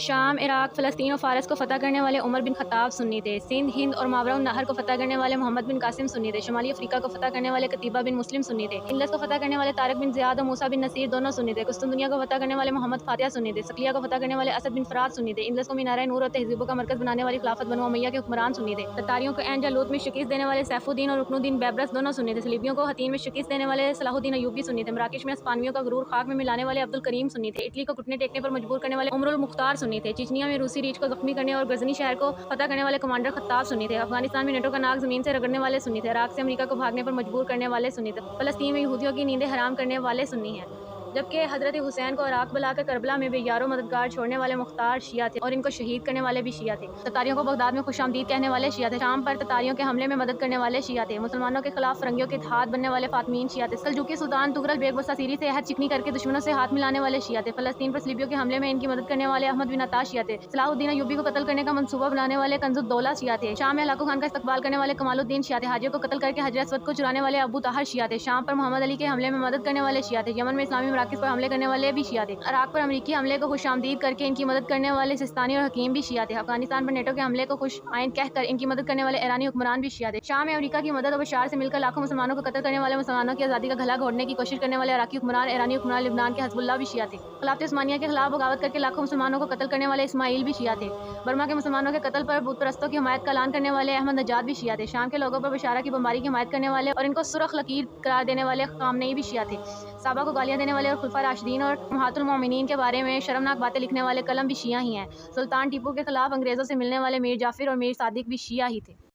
شام، عراق، فلسطین اور فارس کو فتح کرنے والے عمر بن خطاب سنی تھے۔ سندھ، ہند اور ماوراء النہر کو فتح کرنے والے محمد بن قاسم سنی تھے۔ شمالی افریقہ کو فتح کرنے والے قتیبہ بن مسلم سنی تھے۔ اندلس کو فتح کرنے والے طارق بن زیاد اور موسیٰ بن نصیر دونوں سنی تھے۔ قسطنطنیہ کو فتح کرنے والے محمد فاتح سنی تھے۔ صقلیہ کو فتح کرنے والے اسد بن فرات سنی تھے۔ اندلس کو مینارۂ نور اور تہذیبوں کا مرکز بنانے والی خلافت بنو امیہ کے حکمران سنی تھے۔ تتاریوں کو عین جالوت میں شکست دینے والے سیف الدین اور رکن الدین بیبرس دونوں سنی تھے۔ صلیبیوں کو حطین میں شکست دینے والے صلاح الدین ایوبی سنی تھے۔ مراکش میں ہسپانویوں کا غرور خاک میں ملانے والے عبد الکریم سنی تھے۔ اٹلی کو گھٹنے ٹیکنے پر مجبور کرنے والے عمر المختار سنی تھے۔ چچنیا میں روسی ریچھ کو زخمی کرنے اور غزنی شہر کو فتح کرنے والے کمانڈر خطاب سنی تھے۔ افغانستان میں نیٹو کا ناک زمین سے رگڑنے والے سنی تھے۔ عراق سے امریکہ کو بھاگنے پر مجبور کرنے والے سنی تھے۔ فلسطین میں یہودیوں کی نیندیں حرام کرنے والے سنی ہیں، جبکہ حضرت حسین کو عراق بلا کر کربلا میں بے یار و مددگار چھوڑنے والے مختار شیعہ تھے اور ان کو شہید کرنے والے بھی شیعہ تھے۔ تتاریوں کو بغداد میں خوش آمدید کہنے والے شیعہ تھے۔ شام پر تتاریوں کے حملے میں مدد کرنے والے شیعہ تھے۔ مسلمانوں کے خلاف فرنگیوں کے اتحاد بننے والے فاطمیین شیعہ تھے۔ سلجوقی سلطان تغرل بیگ بساسیری سے عہد چکنی کر کے دشمنوں سے ہاتھ ملانے والے شیعہ تھے۔ فلسطین پر صلیبیوں کے حملے میں ان کی مدد کرنے والے احمد بن عطا شیعہ تھے۔ صلاح الدین ایوبی کو قتل کرنے کا منصوبہ بنانے والے کنز الدولہ شیعہ تھے۔ شام میں ہلاکو خان کا استقبال کرنے والے کمال الدین شیعہ تھے۔ حاجیوں کو قتل کر کے حجر اسود کو چرانے والے ابو طاہر شیعہ تھے۔ شام پر محمد علی کے حملے میں مدد کرنے والے شیعہ تھے۔ یمن میں اسلامی مراکز پر حملے کرنے والے بھی شیعہ تھے۔ عراق پر امریکی حملے کو خوش آمدید کر کے ان کی مدد کرنے والے سستانی اور حکیم بھی شیعہ تھے۔ افغانستان پر نیٹو کے حملے کو خوش آئند کہہ کر ان کی مدد کرنے والے ایرانی حکمران بھی شیعہ تھے۔ شام میں امریکہ کی مدد اور بشار سے مل کر لاکھوں مسلمانوں کو قتل کرنے والے مسلمانوں کی آزادی کا گلا گھونٹنے کی کوشش کرنے والے عراقی حکمران ایرانی حکمران لبنان کے حزب اللہ بھی شیعہ تھے۔ خلافت عثمانیہ کے خلاف بغاوت کر کے لاکھوں مسلمانوں کو قتل کرنے والے اسماعیل بھی شیعہ تھے۔ برما کے مسلمانوں کے قتل پر بت پرستوں کی حمایت کا اعلان کرنے والے احمد نجاد بھی شیعہ تھے۔ شام کے لوگوں پر بشارہ کی بمباری کی حمایت کرنے والے اور ان کو سرخ لکیر قرار دینے والے خامنئی بھی شیعہ تھے۔ صحابہ کو گالیاں دینے والے اور خلفاء راشدین اور امہات المومنین کے بارے میں شرمناک باتیں لکھنے والے کلم بھی شیعہ ہی ہیں۔ سلطان ٹیپو کے خلاف انگریزوں سے ملنے والے میر جعفر اور میر صادق بھی شیعہ ہی تھے۔